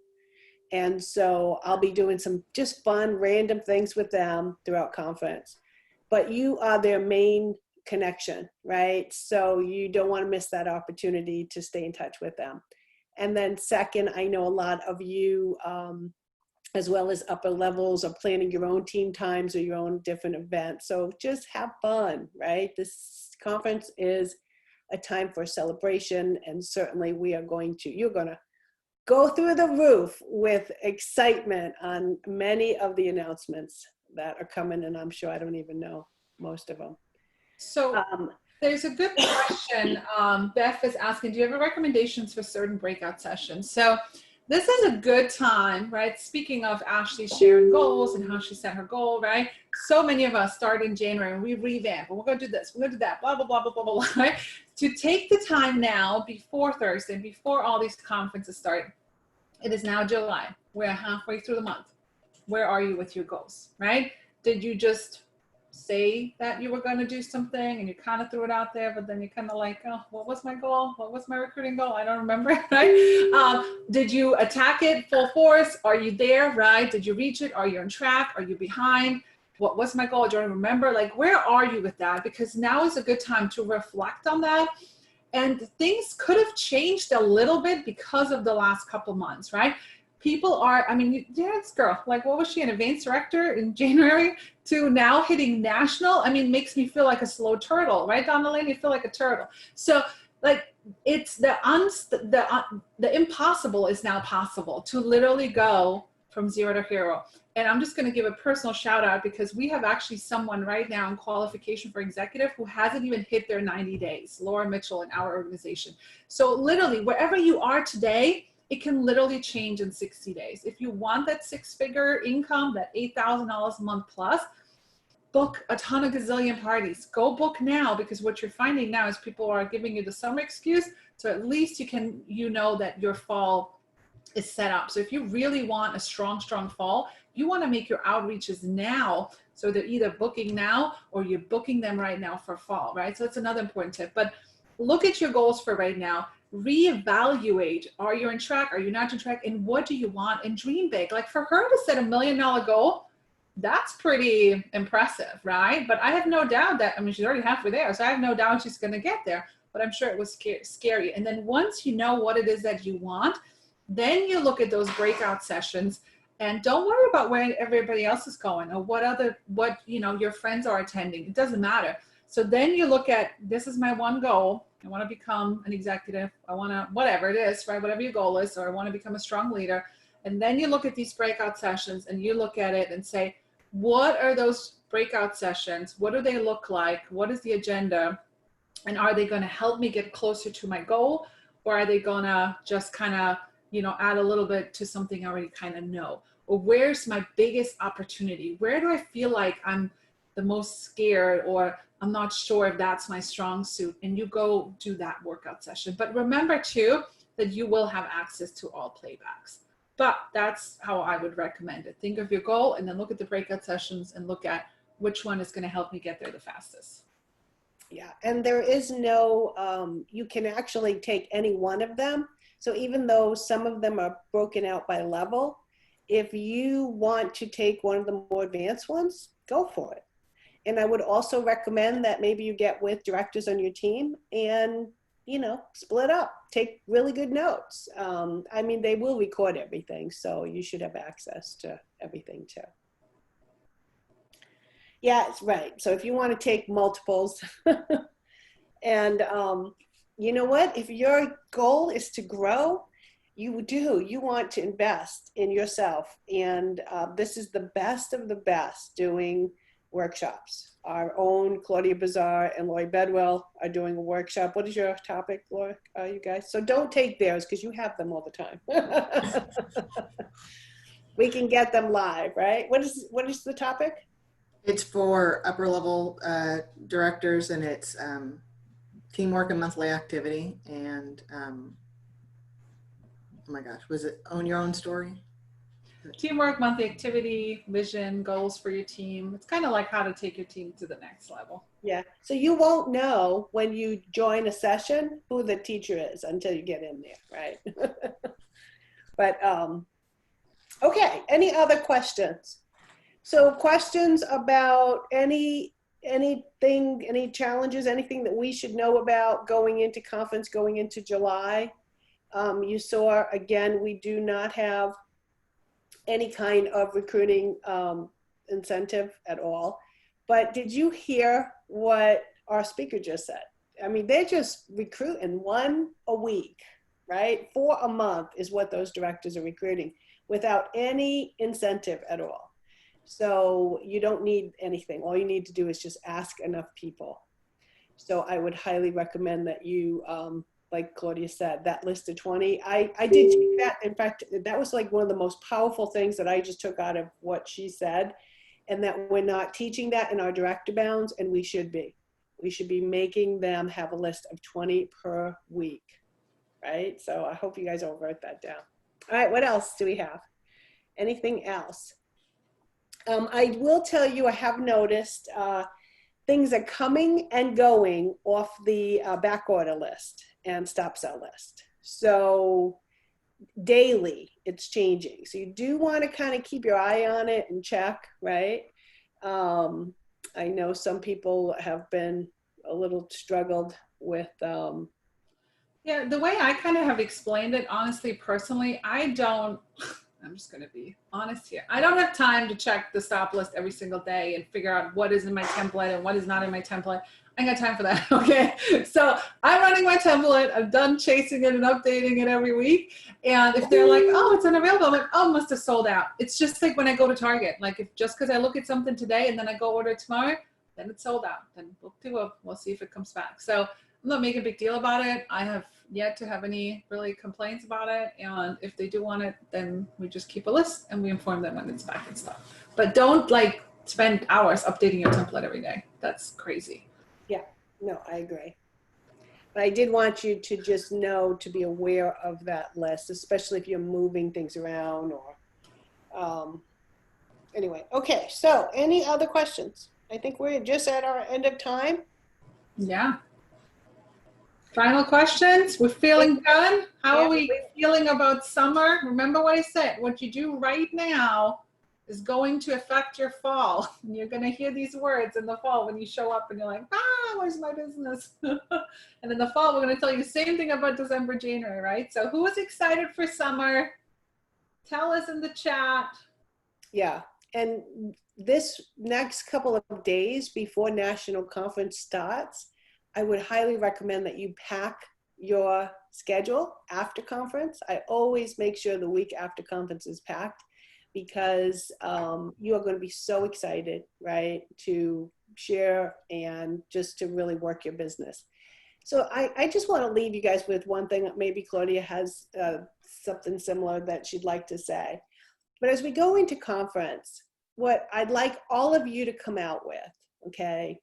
And so I'll be doing some just fun, random things with them throughout conference. But you are their main connection, right? So you don't want to miss that opportunity to stay in touch with them. And then second, I know a lot of you, as well as upper levels, are planning your own team times or your own different events. So just have fun, right? This conference is a time for celebration. And certainly we are going to, you're going to go through the roof with excitement on many of the announcements that are coming. And I'm sure I don't even know most of them. So there's a good question. Beth is asking, do you have recommendations for certain breakout sessions? So this is a good time, right? Speaking of Ashley sharing goals and how she set her goal, right? So many of us start in January and we revamp and we're going to do this, we're going to do that, blah, blah, blah, blah, blah, blah, right? To take the time now before Thursday, before all these conferences start. It is now July. We're halfway through the month. Where are you with your goals, right? Did you just say that you were going to do something and you kind of threw it out there, but then you kind of like, oh, what was my goal? What was my recruiting goal? I don't remember, right? Did you attack it full force? Are you there, right? Did you reach it? Are you on track? Are you behind? What was my goal? I don't remember. Like, where are you with that? Because now is a good time to reflect on that. And things could have changed a little bit because of the last couple months, right? People are, I mean, yeah, this girl, like, what was she, an advanced director in January to now hitting national? I mean, makes me feel like a slow turtle, right, Donna Lane? You feel like a turtle. So, like, it's the impossible is now possible to literally go from zero to hero. And I'm just going to give a personal shout out because we have actually someone right now in qualification for executive who hasn't even hit their 90 days, Laura Mitchell in our organization. So literally, wherever you are today, it can literally change in 60 days. If you want that 6-figure income, that $8,000 a month plus, book a ton of gazillion parties. Go book now, because what you're finding now is people are giving you the summer excuse. So at least you know that your fall is set up. So if you really want a strong fall, you want to make your outreaches now So they're either booking now or you're booking them right now for fall, right? So that's another important tip. But look at your goals for right now. Reevaluate. Are you on track? Are you not on track? And what do you want? And dream big. Like for her to set $1 million goal, that's pretty impressive, right? But I have no doubt that, I mean, she's already halfway there. So I have no doubt she's going to get there. But I'm sure it was scary. And then once you know what it is that you want, then you look at those breakout sessions and don't worry about where everybody else is going or what your friends are attending. It doesn't matter. So then you look at, this is my one goal. I want to become an executive. I want to, whatever it is, right? Whatever your goal is, or I want to become a strong leader. And then you look at these breakout sessions and you look at it and say, what are those breakout sessions? What do they look like? What is the agenda? And are they going to help me get closer to my goal? Or are they going to just kind of, add a little bit to something I already kind of know? Or where's my biggest opportunity? Where do I feel like I'm the most scared, or I'm not sure if that's my strong suit? And you go do that workout session. But remember too, that you will have access to all playbacks. But that's how I would recommend it. Think of your goal and then look at the breakout sessions and look at which one is going to help me get there the fastest. Yeah, and there is no, you can actually take any one of them. So even though some of them are broken out by level, if you want to take one of the more advanced ones, go for it. And I would also recommend that maybe you get with directors on your team and, split up, take really good notes. I mean, they will record everything, so you should have access to everything too. Yeah, it's right. So if you want to take multiples and you know what, if your goal is to grow, you want to invest in yourself. And this is the best of the best doing workshops. Our own Claudia Bazar and Lori Bedwell are doing a workshop. What is your topic, Laura, you guys? So don't take theirs because you have them all the time. We can get them live, right? What is the topic? It's for upper level directors, and it's teamwork and monthly activity. And oh my gosh, was it Own Your Own Story? Teamwork, monthly activity, vision, goals for your team. It's kind of like how to take your team to the next level. Yeah. So you won't know when you join a session who the teacher is until you get in there, right? But okay. Any other questions? So questions about anything, any challenges, anything that we should know about going into conference, going into July? You saw, again, we do not have any kind of recruiting incentive at all. But did you hear what our speaker just said? I mean, they're just recruiting one a week, right? For a month is what those directors are recruiting without any incentive at all. So you don't need anything. All you need to do is just ask enough people. So I would highly recommend that you, like Claudia said, that list of 20. I did take that. In fact, that was like one of the most powerful things that I just took out of what she said, and that we're not teaching that in our director bounds, and we should be. We should be making them have a list of 20 per week, right? So I hope you guys all wrote that down. All right, what else do we have? Anything else? I will tell you, I have noticed things are coming and going off the back order list and stop sell list. So daily it's changing. So you do want to kind of keep your eye on it and check, right? I know some people have been a little struggled with. Yeah, the way I kind of have explained it, honestly, personally, I'm just going to be honest here. I don't have time to check the stop list every single day and figure out what is in my template and what is not in my template. I ain't got time for that, okay? So I'm running my template. I'm done chasing it and updating it every week. And if they're like, oh, it's unavailable, I'm like, oh, must have sold out. It's just like when I go to Target. Like, if just because I look at something today and then I go order it tomorrow, then it's sold out. Then we'll see if it comes back. So I'm not making a big deal about it. I have yet to have any really complaints about it. And if they do want it, then we just keep a list and we inform them when it's back and stuff. But don't like spend hours updating your template every day. That's crazy. Yeah, no, I agree. But I did want you to just know, to be aware of that list, especially if you're moving things around or Anyway, okay, so any other questions? I think we're just at our end of time. Yeah. Final questions? We're feeling good? How are we feeling about summer? Remember what I said, what you do right now is going to affect your fall. And you're going to hear these words in the fall when you show up and you're like, where's my business? And in the fall, we're going to tell you the same thing about December, January, right? So who is excited for summer? Tell us in the chat. Yeah, and this next couple of days before National Conference starts, I would highly recommend that you pack your schedule after conference. I always make sure the week after conference is packed because you are going to be so excited, right, to share and just to really work your business. So I just want to leave you guys with one thing that maybe Claudia has something similar that she'd like to say. But as we go into conference, what I'd like all of you to come out with, okay,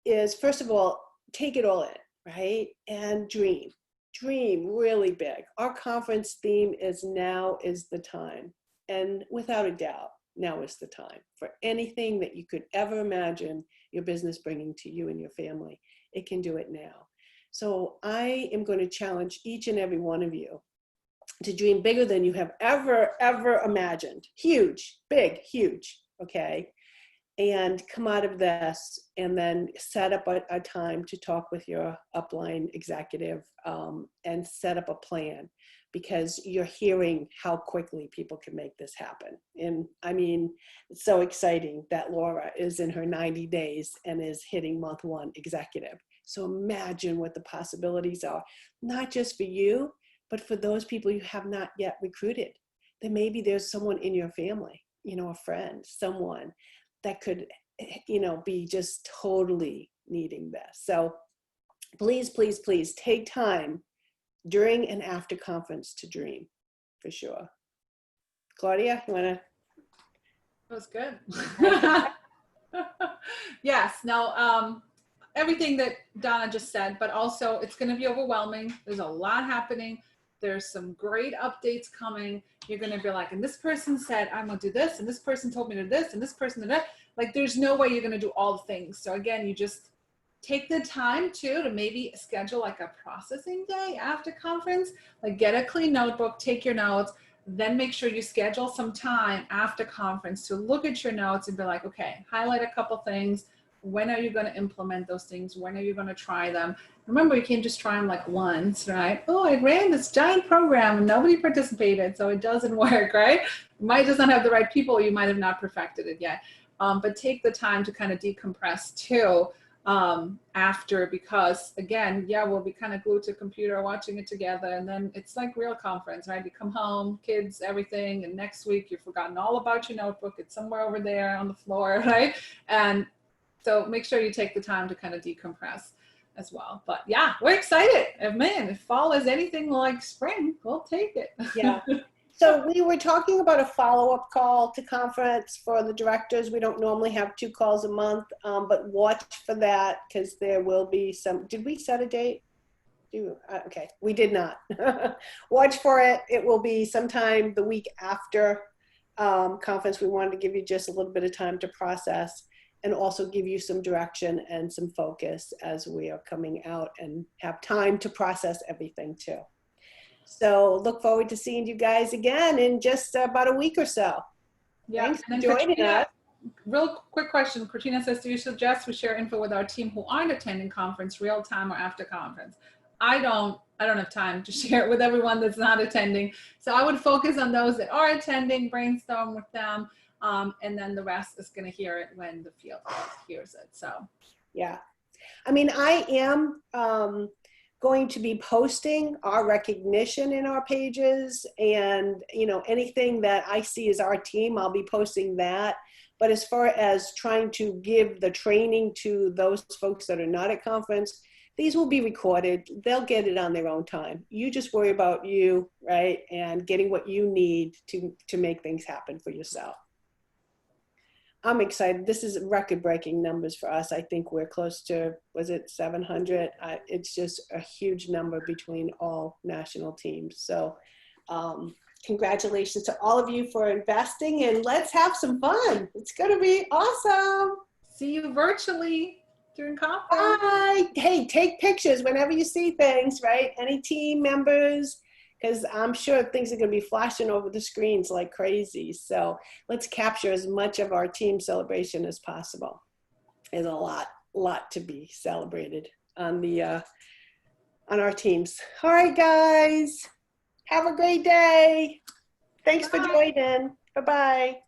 is first of all, take it all in, right? And dream really big. Our conference theme is now is the time. And without a doubt, now is the time for anything that you could ever imagine your business bringing to you and your family. It can do it now. So I am going to challenge each and every one of you to dream bigger than you have ever imagined. Huge, big, huge, okay? And come out of this and then set up a time to talk with your upline executive and set up a plan, because you're hearing how quickly people can make this happen. And I mean, it's so exciting that Laura is in her 90 days and is hitting month 1 executive. So imagine what the possibilities are, not just for you, but for those people you have not yet recruited. Then maybe there's someone in your family, you know, a friend, someone that could, you know, be just totally needing this. So please, please, please take time during and after conference to dream, for sure. Claudia, you wanna? That was good. Yes, now, everything that Donna just said, but also it's going to be overwhelming. There's a lot happening. There's some great updates coming. You're going to be like, and this person said, I'm going to do this, and this person told me to do this, and this person did that. Like, there's no way you're going to do all the things. So again, you just take the time to maybe schedule like a processing day after conference, like get a clean notebook, take your notes, then make sure you schedule some time after conference to look at your notes and be like, okay, highlight a couple things. When are you going to implement those things? When are you going to try them? Remember, you can't just try them like once, right? Oh, I ran this giant program and nobody participated, so it doesn't work, right? You might just not have the right people. You might have not perfected it yet. But take the time to kind of decompress too after, because again, yeah, we'll be kind of glued to a computer watching it together, and then it's like real conference, right? You come home, kids, everything, and next week you've forgotten all about your notebook. It's somewhere over there on the floor, right? And so make sure you take the time to kind of decompress as well. But yeah, we're excited. And man, if fall is anything like spring, we'll take it. Yeah. So we were talking about a follow-up call to conference for the directors. We don't normally have 2 calls a month, but watch for that because there will be some. Did we set a date? Okay, we did not. Watch for it. It will be sometime the week after conference. We wanted to give you just a little bit of time to process and also give you some direction and some focus as we are coming out and have time to process everything too. So look forward to seeing you guys again in just about a week or so. Yeah. Thanks for joining us. Real quick question. Katrina says, do you suggest we share info with our team who aren't attending conference real time or after conference? I don't have time to share it with everyone that's not attending. So I would focus on those that are attending, brainstorm with them. And then the rest is going to hear it when the field hears it. So, yeah. I mean, I am going to be posting our recognition in our pages, and, you know, anything that I see as our team, I'll be posting that. But as far as trying to give the training to those folks that are not at conference, these will be recorded. They'll get it on their own time. You just worry about you, right? And getting what you need to make things happen for yourself. I'm excited. This is record-breaking numbers for us. I think we're close to, was it 700? It's just a huge number between all national teams. So congratulations to all of you for investing, and let's have some fun. It's going to be awesome. See you virtually during conference. Bye. Hey, take pictures whenever you see things, right? Any team members, because I'm sure things are going to be flashing over the screens like crazy. So let's capture as much of our team celebration as possible. There's a lot to be celebrated on our teams. All right, guys. Have a great day. Thanks for joining. Bye-bye.